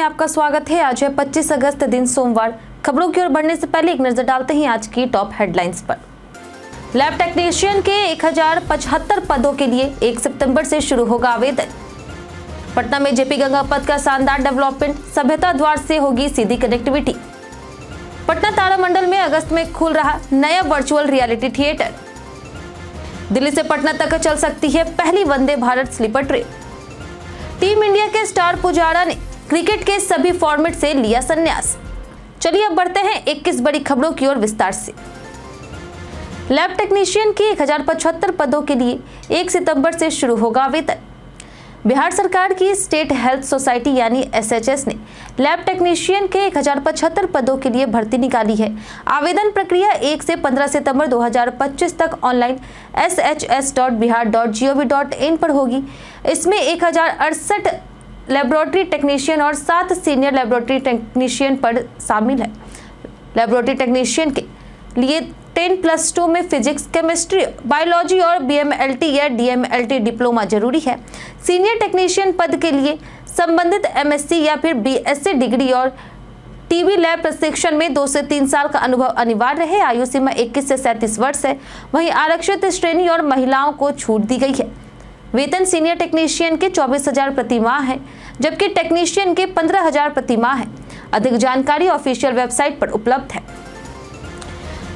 आपका स्वागत है। आज है 25 अगस्त दिन सोमवार। खबरों की ओर बढ़ने से पहले एक नजर डालते हैं आज की टॉप हेडलाइंस पर। लैब टेक्नीशियन के 1075 पदों के लिए 1 सितंबर से शुरू होगा आवेदन। पटना में जेपी गंगा पथ का शानदार डेवलपमेंट, सभ्यता द्वार से होगी सीधी कनेक्टिविटी। पटना तारामंडल में अगस्त में खुल रहा नया वर्चुअल रियलिटी थिएटर। दिल्ली से पटना तक चल सकती है पहली Vande Bharat sleeper train. Team India के स्टार पुजारा ने क्रिकेट के सभी फॉर्मेट से लिया संन्यास। चलिए अब बढ़ते हैं 21 बड़ी खबरों की ओर विस्तार से। लैब टेक्नीशियन के 1075 पदों के लिए 1 सितंबर से शुरू होगा आवेदन। बिहार सरकार की स्टेट हेल्थ सोसाइटी यानी SHS ने लैब टेक्नीशियन के 1075 पदों के लिए भर्ती निकाली है। आवेदन प्रक्रिया 1 से 15 सितंबर 2025 तक ऑनलाइन shs.bihar.gov.in पर होगी। इसमें 1068 लेबोरेटरी टेक्नीशियन और 7 सीनियर लेबोरेटरी टेक्नीशियन पद शामिल है। लेबोरेटरी टेक्नीशियन के लिए 10+2 में फिजिक्स, केमिस्ट्री, बायोलॉजी और BMLT या DMLT डिप्लोमा जरूरी है। सीनियर टेक्नीशियन पद के लिए संबंधित MSc या फिर BSc डिग्री और टीबी लैब प्रशिक्षण में 2 से 3 साल का अनुभव अनिवार्य है। आयु सीमा 21 से 37 वर्ष है। वहीं आरक्षित श्रेणी और महिलाओं को छूट दी गई है। वेतन सीनियर टेक्नीशियन के 24,000 प्रति माह है, जबकि टेक्नीशियन के 15,000 प्रति माह है। अधिक जानकारी ऑफिशियल वेबसाइट पर उपलब्ध है।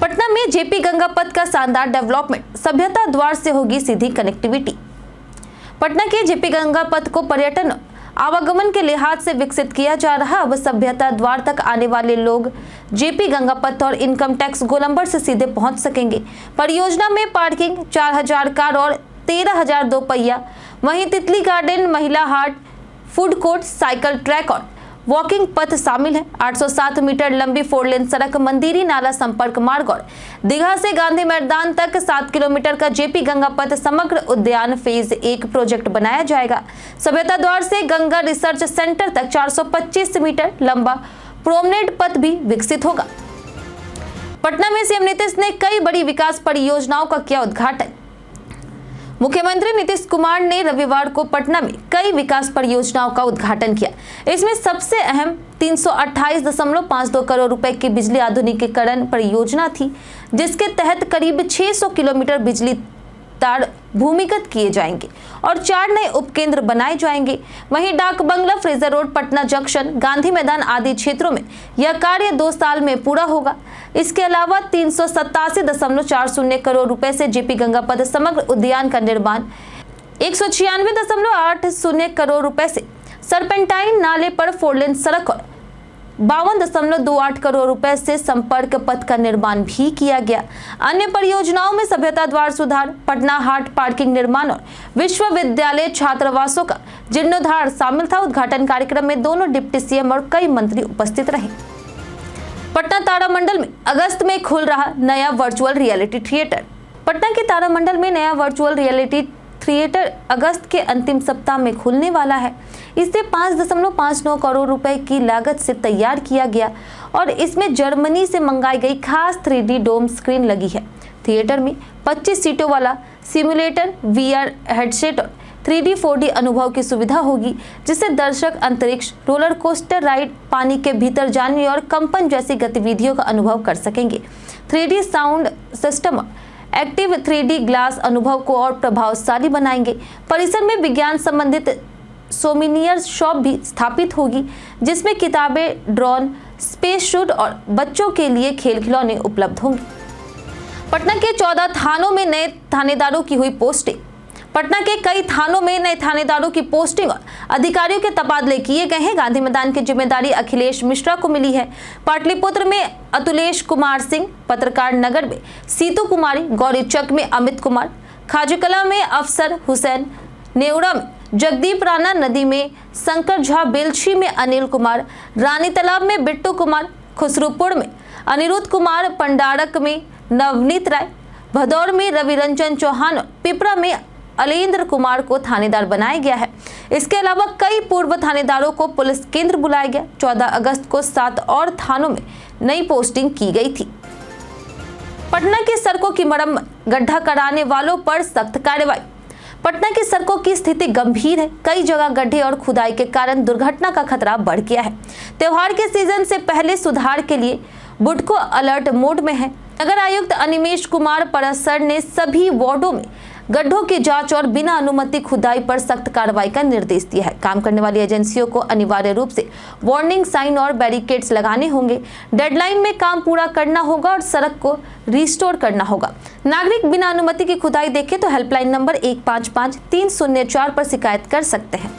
पटना में जेपी गंगा पथ का शानदार डेवलपमेंट, सभ्यता द्वार से होगी सीधी कनेक्टिविटी। पटना के जेपी गंगा पथ को पर्यटन आवागमन के लिहाज से विकसित किया जा रहा। अब सभ्यता द्वार तक आने वाले लोग जेपी गंगा पथ और इनकम टैक्स गोलंबर से सीधे पहुंच सकेंगे। परियोजना में पार्किंग, 4,000 कार और 13,000 दोपहिया, वहीं तितली गार्डन, महिला हाट, फूड कोर्ट, साइकिल ट्रैक और वॉकिंग पथ शामिल है। 807 मीटर लंबी 4 लेन सड़क, मंदिरी नाला संपर्क मार्ग और दीघा से गांधी मैदान तक 7 किलोमीटर का जेपी गंगा पथ समग्र उद्यान फेज 1 प्रोजेक्ट बनाया जाएगा। सभ्यता द्वार से गंगा रिसर्च सेंटर तक 425 मीटर लंबा प्रोमेनेड पथ भी विकसित होगा। पटना में सीएम नीतीश ने कई बड़ी विकास परियोजनाओं का किया उद्घाटन। मुख्यमंत्री नीतीश कुमार ने रविवार को पटना में कई विकास परियोजनाओं का उद्घाटन किया। इसमें सबसे अहम 328.52 करोड़ रुपए की बिजली आधुनिकीकरण परियोजना थी, जिसके तहत करीब 600 किलोमीटर बिजली तार भूमिगत किए जाएंगे और 4 नए उपकेंद्र बनाए जाएंगे। वहीं Dak Bungalow, Fraser road, Patna junction, Gandhi Maidan आदि क्षेत्रों में यह कार्य 2 साल में पूरा होगा। इसके अलावा 387.40 करोड़ रुपए से जेपी गंगा पथ समग्र उद्यान का निर्माण, 196.80 करोड़ रुपए से सरपेंटाइन नाले पर 4 लेन सड़क और 52.28 करोड़ रुपए से संपर्क पथ का निर्माण भी किया गया। अन्य परियोजनाओं में सभ्यता द्वार सुधार, पटना हाट पार्किंग निर्माण और विश्वविद्यालय छात्रावासों का जीर्णोद्धार शामिल था। उद्घाटन कार्यक्रम में दोनों डिप्टी सीएम और कई मंत्री उपस्थित रहे। पटना तारामंडल में अगस्त में खुल रहा नया वर्चुअल रियलिटी थिएटर। पटना के तारामंडल में नया वर्चुअल रियलिटी थिएटर अगस्त के अंतिम सप्ताह में खुलने वाला है। इसे 5.59 करोड़ रुपए की लागत से तैयार किया गया और इसमें जर्मनी से मंगाई गई खास 3D डोम स्क्रीन लगी है। थिएटर में 25 सीटों वाला सिमुलेटर, VR हेडसेट और 3D 4D अनुभव की सुविधा होगी, जिससे दर्शक अंतरिक्ष, रोलर कोस्टर राइड, पानी के भीतर जाने और कंपन जैसी गतिविधियों का अनुभव कर सकेंगे। 3D sound system active 3D glass अनुभव को और प्रभावशाली बनाएंगे। परिसर में विज्ञान संबंधित सोमिनियर शॉप भी स्थापित होगी, जिसमें किताबें, ड्रोन, स्पेस शूट और बच्चों के लिए खेल खिलौने उपलब्ध होंगे। पटना के 14 थानों में नए थानेदारों की हुई पोस्टिंग। पटना के कई थानों में नए थानेदारों की पोस्टिंग और अधिकारियों के तबादले किए गए हैं। गांधी मैदान की जिम्मेदारी अखिलेश मिश्रा को मिली है। पाटलिपुत्र में अतुलेश कुमार सिंह, पत्रकार नगर में सीतू कुमारी, गौरीचक में अमित कुमार, खाजूकला में अफसर हुसैन, नेवड़ा में जगदीप राणा, नदी में शंकर झा, बेलछी में अनिल कुमार, रानी तालाब में बिट्टू कुमार, खुसरूपुर में अनिरुद्ध कुमार, पंडारक में नवनीत राय, भदौर में रविरंजन चौहान और पिपरा में अलेंद्र कुमार को थानेदार बनाया गया है। इसके अलावा कई पूर्व थानेदारों को पुलिस केंद्र बुलाया गया। 14 अगस्त को 7 और थानों में नई पोस्टिंग की गई थी। पटना की सड़कों की मरम्मत, गड्ढा कराने वालों पर सख्त कार्रवाई। पटना की सड़कों की स्थिति गंभीर है। कई जगह गड्ढे और खुदाई के कारण दुर्घटना का खतरा बढ़ गया है। त्योहार के सीजन से पहले सुधार के लिए बुडको अलर्ट मोड में है। नगर आयुक्त अनिमेश कुमार परसर ने सभी वार्डों में गड्ढों की जांच और बिना अनुमति खुदाई पर सख्त कार्रवाई का निर्देश दिया है। काम करने वाली एजेंसियों को अनिवार्य रूप से वार्निंग साइन और बैरिकेड्स लगाने होंगे। डेडलाइन में काम पूरा करना होगा और सड़क को रिस्टोर करना होगा। नागरिक बिना अनुमति की खुदाई देखे तो हेल्पलाइन नंबर 155304 पर शिकायत कर सकते हैं।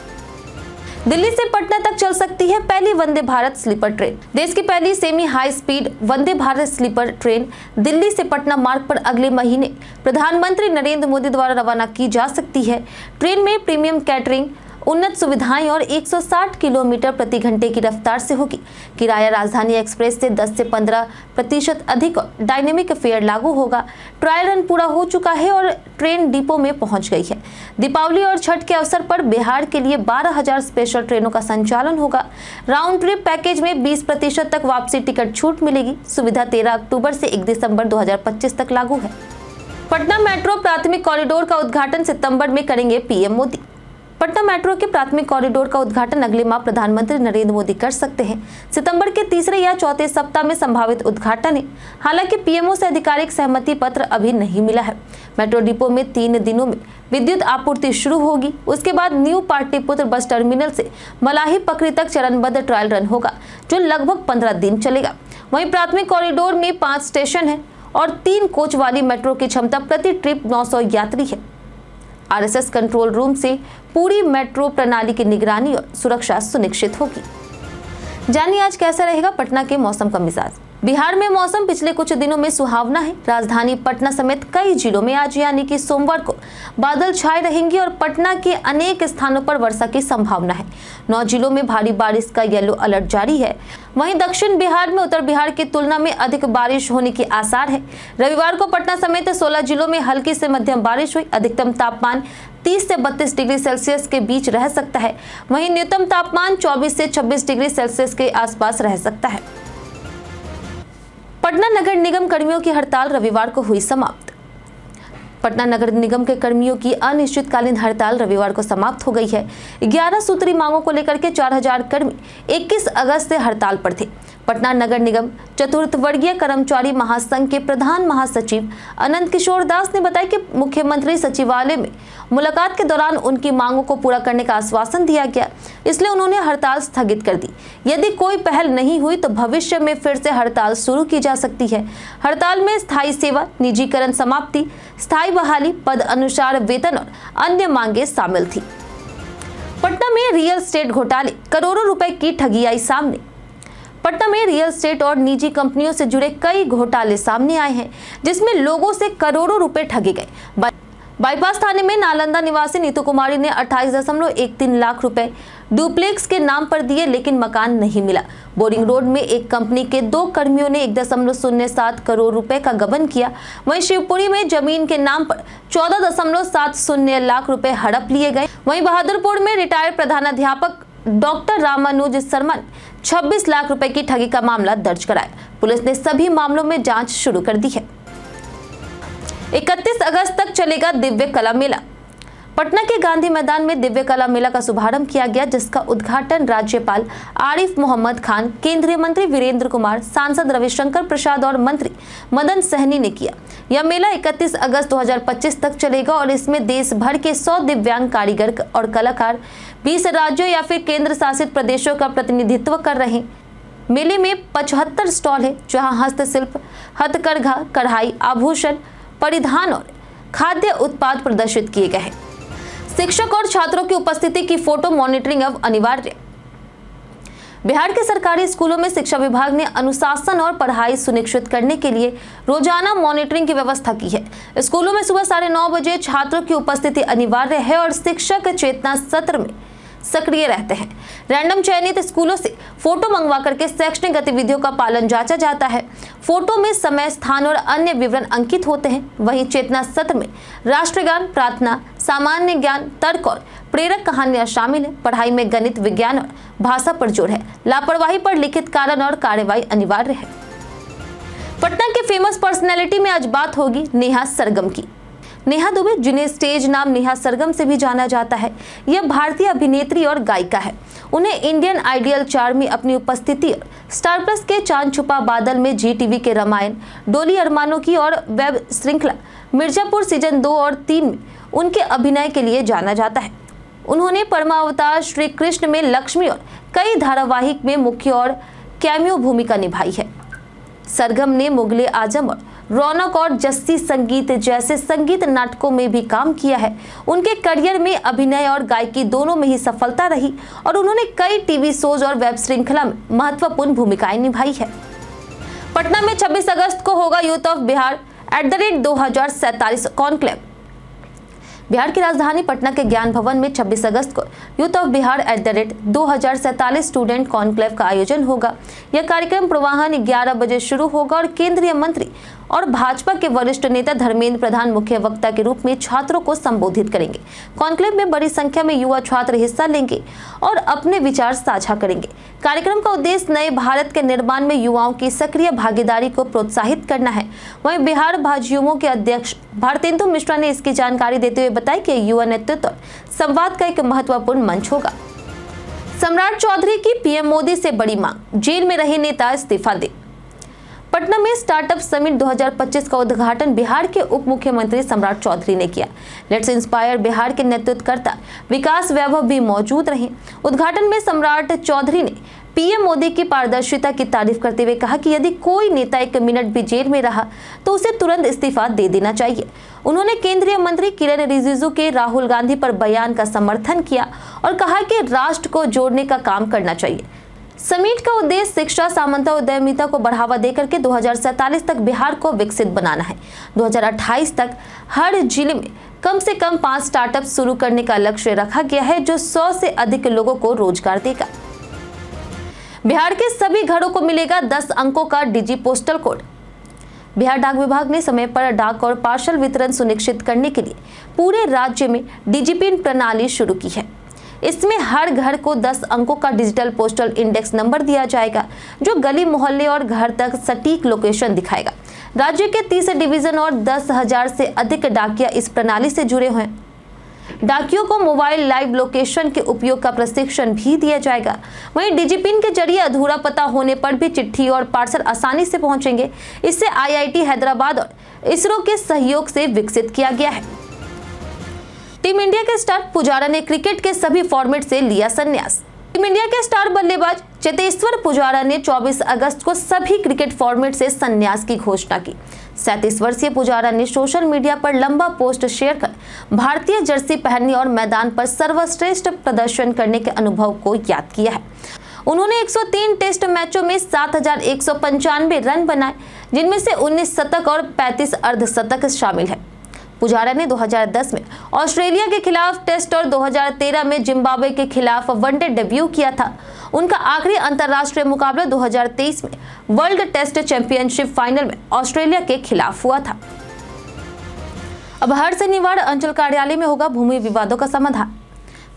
दिल्ली से पटना तक चल सकती है पहली वंदे भारत स्लीपर ट्रेन। देश की पहली सेमी हाई स्पीड वंदे भारत स्लीपर ट्रेन दिल्ली से पटना मार्ग पर अगले महीने प्रधानमंत्री नरेंद्र मोदी द्वारा रवाना की जा सकती है। ट्रेन में प्रीमियम कैटरिंग, उन्नत सुविधाएं और 160 किलोमीटर प्रति घंटे की रफ्तार से होगी। किराया राजधानी एक्सप्रेस से 10 से 15% अधिक और डायनेमिक फेयर लागू होगा। ट्रायल रन पूरा हो चुका है और ट्रेन डिपो में पहुंच गई है। दीपावली और छठ के अवसर पर बिहार के लिए 12,000 स्पेशल ट्रेनों का संचालन होगा। राउंड ट्रिप पैकेज में 20% तक वापसी टिकट छूट मिलेगी। सुविधा 13 अक्टूबर से 1 दिसंबर 2025 तक लागू है। पटना मेट्रो प्राथमिक कॉरिडोर का उद्घाटन सितंबर में करेंगे पीएम मोदी। पटना मेट्रो के प्राथमिक कॉरिडोर का उद्घाटन अगले माह प्रधानमंत्री नरेंद्र मोदी कर सकते हैं। सितंबर के तीसरे या चौथे सप्ताह में संभावित उद्घाटन है। हालांकि पीएमओ से आधिकारिक सहमति पत्र अभी नहीं मिला है। मेट्रो डिपो में 3 दिनों में विद्युत आपूर्ति शुरू होगी। उसके बाद न्यू पाटलिपुत्र बस टर्मिनल से मलाही पकड़ी तक चरणबद्ध ट्रायल रन होगा, जो लगभग 15 दिन चलेगा। वहीं प्राथमिक कॉरिडोर में 5 स्टेशन है और 3 कोच वाली मेट्रो की क्षमता प्रति ट्रिप 900 यात्री है। आरएसएस कंट्रोल रूम से पूरी मेट्रो प्रणाली की निगरानी और सुरक्षा सुनिश्चित होगी। जानिए आज कैसा रहेगा पटना के मौसम का मिजाज। बिहार में मौसम पिछले कुछ दिनों में सुहावना है। राजधानी पटना समेत कई जिलों में आज यानी कि सोमवार को बादल छाए रहेंगे और पटना के अनेक स्थानों पर वर्षा की संभावना है। 9 जिलों में भारी बारिश का येलो अलर्ट जारी है। वहीं दक्षिण बिहार में उत्तर बिहार की तुलना में अधिक बारिश होने के आसार है। रविवार को पटना समेत 16 जिलों में हल्की से मध्यम बारिश हुई। अधिकतम तापमान 30 से 32 डिग्री सेल्सियस के बीच रह सकता है। वहीं न्यूनतम तापमान 24 से 26 डिग्री सेल्सियस के आसपास रह सकता है। पटना नगर निगम कर्मियों की हड़ताल रविवार को हुई समाप्त। पटना नगर निगम के कर्मियों की अनिश्चितकालीन हड़ताल रविवार को समाप्त हो गई है। 11 सूत्री मांगों को लेकर के 4000 कर्मी 21 अगस्त से हड़ताल पर थे। पटना नगर निगम चतुर्थ वर्गीय कर्मचारी महासंघ के प्रधान महासचिव अनंत किशोर दास ने बताया कि मुख्यमंत्री सचिवालय में मुलाकात के दौरान उनकी मांगों को पूरा करने का आश्वासन दिया गया, इसलिए उन्होंने हड़ताल स्थगित कर दी। यदि कोई पहल नहीं हुई तो भविष्य में फिर से हड़ताल शुरू की जा सकती है। हड़ताल में स्थायी सेवा, निजीकरण समाप्ति, स्थायी बहाली, पद अनुसार वेतन और अन्य मांगे शामिल थी। पटना में रियल एस्टेट घोटाले, करोड़ों रुपए की ठगी आई सामने। पटना में रियल एस्टेट और निजी कंपनियों से जुड़े कई घोटाले सामने आए हैं, जिसमें लोगों से करोड़ों रुपए ठगे गए। बाईपास थाने में नालंदा निवासी नीतू कुमारी ने 28.13 लाख रुपए डुप्लेक्स के नाम पर दिए, लेकिन मकान नहीं मिला। बोरिंग रोड में एक कंपनी के 2 कर्मियों ने 1.07 करोड़ रुपए का गबन किया। वहीं शिवपुरी में जमीन के नाम पर 14.70 लाख रुपए हड़प लिए गए। वहीं बहादुरपुर में रिटायर्ड प्रधानाध्यापक डॉक्टर रामानुज शर्मा ने 26 लाख रुपए की ठगी का मामला दर्ज कराया। पुलिस ने सभी मामलों में जांच शुरू कर दी है। 31 अगस्त तक चलेगा दिव्य कला मेला। पटना के गांधी मैदान में दिव्य कला मेला का शुभारंभ किया गया, जिसका उद्घाटन राज्यपाल आरिफ मोहम्मद खान, केंद्रीय मंत्री वीरेंद्र कुमार, सांसद रविशंकर प्रसाद और मंत्री मदन सहनी ने किया। यह मेला 31 अगस्त 2025 तक चलेगा और इसमें देश भर के 100 दिव्यांग कारीगर और कलाकार 20 राज्यों या फिर केंद्र शासित प्रदेशों का प्रतिनिधित्व कर रहे हैं। मेले में 75 स्टॉल है, जहां हस्तशिल्प, हथकरघा, कढ़ाई, आभूषण, परिधान और खाद्य उत्पाद प्रदर्शित किए गए हैं। शिक्षक और छात्रों की उपस्थिति की फोटो मॉनिटरिंग अब अनिवार्य। बिहार के सरकारी स्कूलों में शिक्षा विभाग ने अनुशासन और पढ़ाई सुनिश्चित करने के लिए रोजाना मॉनिटरिंग की व्यवस्था की है। स्कूलों में सुबह 9:30 बजे छात्रों की उपस्थिति अनिवार्य है और शिक्षक चेतना सत्र में सक्रिय रहते हैं। रैंडम चयनित स्कूलों से फोटो मंगवा करके शैक्षणिक गतिविधियों का पालन जांचा जाता है। फोटो में समय, स्थान और अन्य विवरण अंकित होते हैं। वहीं चेतना सत्र में राष्ट्रगान, प्रार्थना, सामान्य ज्ञान, तर्क और प्रेरक कहानियां शामिल है। पढ़ाई में गणित, विज्ञान और भाषा पर जोर है। लापरवाही पर लिखित कारण और कार्यवाही अनिवार्य है। पटना के फेमस पर्सनैलिटी में आज बात होगी नेहा सरगम की। नेहा दुबे, जिन्हें स्टेज नाम नेहा सरगम से भी जाना जाता है, यह भारतीय अभिनेत्री और गायिका है। उन्हें इंडियन आइडियल 4 में अपनी उपस्थिति और स्टार प्लस के चांद छुपा बादल में, जी टीवी के रामायण, डोली अरमानों की और वेब श्रृंखला मिर्जापुर सीजन 2 और 3 में उनके अभिनय के लिए जाना जाता है। उन्होंने परमावतार श्री कृष्ण में लक्ष्मी और कई धारावाहिक में मुख्य और कैमियो भूमिका निभाई है। सरगम ने मुगले आजम और रौनक और जस्सी संगीत जैसे संगीत नाटकों में भी काम किया है। उनके करियर में अभिनय और गायकी दोनों में ही सफलता रही और उन्होंने कई टीवी शोज और वेब श्रृंखला में महत्वपूर्ण भूमिकाएं निभाई है। पटना में 26 अगस्त को होगा youth of Bihar @2047 conclave. Bihar की राजधानी पटना के ज्ञान भवन में 26 अगस्त को youth of Bihar @2047 student conclave का आयोजन होगा। यह कार्यक्रम पूर्वाह्न 11 बजे शुरू होगा और केंद्रीय मंत्री और भाजपा के वरिष्ठ नेता धर्मेंद्र प्रधान मुख्य वक्ता के रूप में छात्रों को संबोधित करेंगे। कॉन्क्लेव में बड़ी संख्या में युवा छात्र हिस्सा लेंगे और अपने विचार साझा करेंगे। कार्यक्रम का उद्देश्य नए भारत के निर्माण में युवाओं की सक्रिय भागीदारी को प्रोत्साहित करना है। वहीं बिहार भाजयुमो के अध्यक्ष भारतेंदु मिश्रा ने इसकी जानकारी देते हुए बताया कि युवा नेतृत्व और संवाद का एक महत्वपूर्ण मंच होगा। सम्राट चौधरी की पीएम मोदी से बड़ी मांग, जेल में रहे नेता इस्तीफा दे। पटना में स्टार्टअप समिट 2025 का उद्घाटन बिहार के उप मुख्यमंत्री सम्राट चौधरी ने किया। लेट्स इंस्पायर बिहार के नेतृत्वकर्ता विकास वैभव भी मौजूद रहे। उद्घाटन में सम्राट चौधरी ने पीएम मोदी की पारदर्शिता की तारीफ करते हुए कहा कि यदि कोई नेता 1 मिनट भी जेल में रहा तो उसे तुरंत इस्तीफा दे देना चाहिए। उन्होंने केंद्रीय मंत्री किरण रिजिजू के राहुल गांधी पर बयान का समर्थन किया और कहा कि राष्ट्र को जोड़ने का काम करना चाहिए। समिट का उद्देश्य शिक्षा, सामंता, उद्यमिता को बढ़ावा देकर के 2047 तक बिहार को विकसित बनाना है। 2028 तक हर जिले में कम से कम 5 स्टार्टअप शुरू करने का लक्ष्य रखा गया है, जो 100 से अधिक लोगों को रोजगार देगा। बिहार के सभी घरों को मिलेगा 10 अंकों का डिजी पोस्टल कोड। बिहार डाक विभाग ने समय पर डाक और पार्सल वितरण सुनिश्चित करने के लिए पूरे राज्य में डिजिपिन प्रणाली शुरू की है। इसमें हर घर को 10 अंकों का डिजिटल पोस्टल इंडेक्स नंबर दिया जाएगा, जो गली मोहल्ले और घर तक सटीक लोकेशन दिखाएगा। राज्य के 30 डिवीजन और 10,000 से अधिक डाकिया इस प्रणाली से जुड़े हुए हैं। डाकियों को मोबाइल लाइव लोकेशन के उपयोग का प्रशिक्षण भी दिया जाएगा। वहीं डिजिपिन के जरिए अधूरा पता होने पर भी चिट्ठी और पार्सल आसानी से पहुंचेंगे। इसे आईआईटी हैदराबाद और इसरो के सहयोग से विकसित किया गया है। टीम इंडिया के स्टार पुजारा ने क्रिकेट के सभी फॉर्मेट से लिया संन्यास। टीम इंडिया के स्टार बल्लेबाज चेतेश्वर पुजारा ने 24 अगस्त को सभी क्रिकेट फॉर्मेट से संन्यास की घोषणा की। 37 वर्षीय पुजारा ने सोशल मीडिया पर लंबा पोस्ट शेयर कर भारतीय जर्सी पहनने और मैदान पर सर्वश्रेष्ठ प्रदर्शन करने के अनुभव को याद किया है। उन्होंने 103 टेस्ट मैचों में 7,195 रन बनाए, जिनमें से 19 शतक और 35 अर्धशतक शामिल है। पुजारा ने 2010 में ऑस्ट्रेलिया के खिलाफ टेस्ट और 2013 में जिम्बाब्वे के खिलाफ वनडे डेब्यू किया था। उनका आखिरी अंतर्राष्ट्रीय मुकाबला 2023 में वर्ल्ड टेस्ट चैंपियनशिप फाइनल में ऑस्ट्रेलिया के खिलाफ हुआ था। अब हर शनिवार अंचल कार्यालय में होगा भूमि विवादों का समाधान।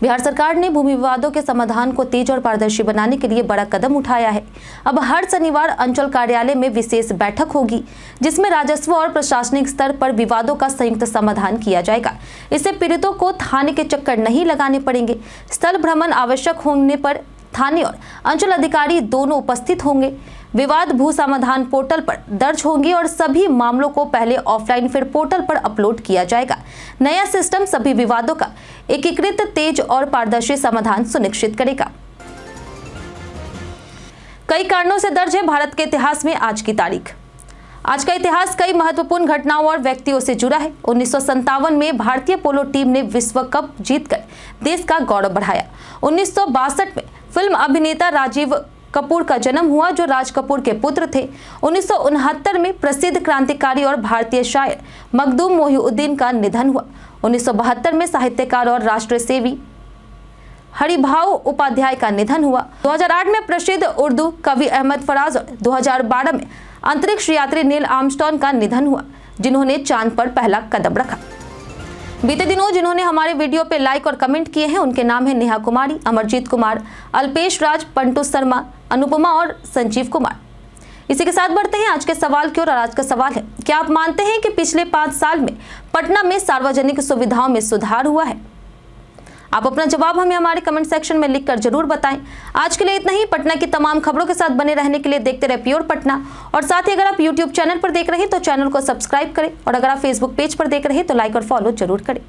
बिहार सरकार ने भूमि विवादों के समाधान को तेज और पारदर्शी बनाने के लिए बड़ा कदम उठाया है। अब हर शनिवार अंचल कार्यालय में विशेष बैठक होगी, जिसमें राजस्व और प्रशासनिक स्तर पर विवादों का संयुक्त समाधान किया जाएगा। इससे पीड़ितों को थाने के चक्कर नहीं लगाने पड़ेंगे। स्थल भ्रमण आवश्यक होने पर थाने और अंचल अधिकारी दोनों उपस्थित होंगे। विवाद भू समाधान पोर्टल पर दर्ज होंगे और सभी मामलों को पहले ऑफलाइन फिर पोर्टल पर अपलोड किया जाएगा। नया सिस्टम सभी विवादों का एकीकृत, तेज और पारदर्शी समाधान सुनिश्चित करेगा। कई कारणों से दर्ज है भारत के इतिहास में आज की तारीख। आज का इतिहास कई महत्वपूर्ण घटनाओं और व्यक्तियों से जुड़ा है। 1957 में भारतीय पोलो टीम ने विश्व कप जीतकर देश का गौरव बढ़ाया। 1962 में फिल्म अभिनेता राजीव कपूर का जन्म हुआ, जो राज कपूर के पुत्र थे। 1969 में प्रसिद्ध क्रांतिकारी और भारतीय शायर मखदूम मोहिउद्दीन का निधन हुआ। 1972 में साहित्यकार और राष्ट्र सेवी हरिभाऊ उपाध्याय का निधन हुआ। 2008 में प्रसिद्ध उर्दू कवि अहमद फराज और 2012 में अंतरिक्ष यात्री नील आर्मस्ट्रांग का निधन हुआ, जिन्होंने चांद पर पहला कदम रखा। बीते दिनों जिन्होंने हमारे वीडियो पे लाइक और कमेंट किए हैं, उनके नाम है नेहा कुमारी, अमरजीत कुमार, अल्पेश राज, पंटू शर्मा, अनुपमा और संजीव कुमार। इसी के साथ बढ़ते हैं आज के सवाल की ओर। और आज का सवाल है, क्या आप मानते हैं कि पिछले 5 साल में पटना में सार्वजनिक सुविधाओं में सुधार हुआ है? आप अपना जवाब हमें हमारे कमेंट सेक्शन में लिखकर जरूर बताएं। आज के लिए इतना ही। पटना की तमाम खबरों के साथ बने रहने के लिए देखते रहे प्योर पटना। और साथ ही अगर आप यूट्यूब चैनल पर देख रहे हैं तो चैनल को सब्सक्राइब करें, और अगर आप फेसबुक पेज पर देख रहे हैं तो लाइक और फॉलो जरूर करें।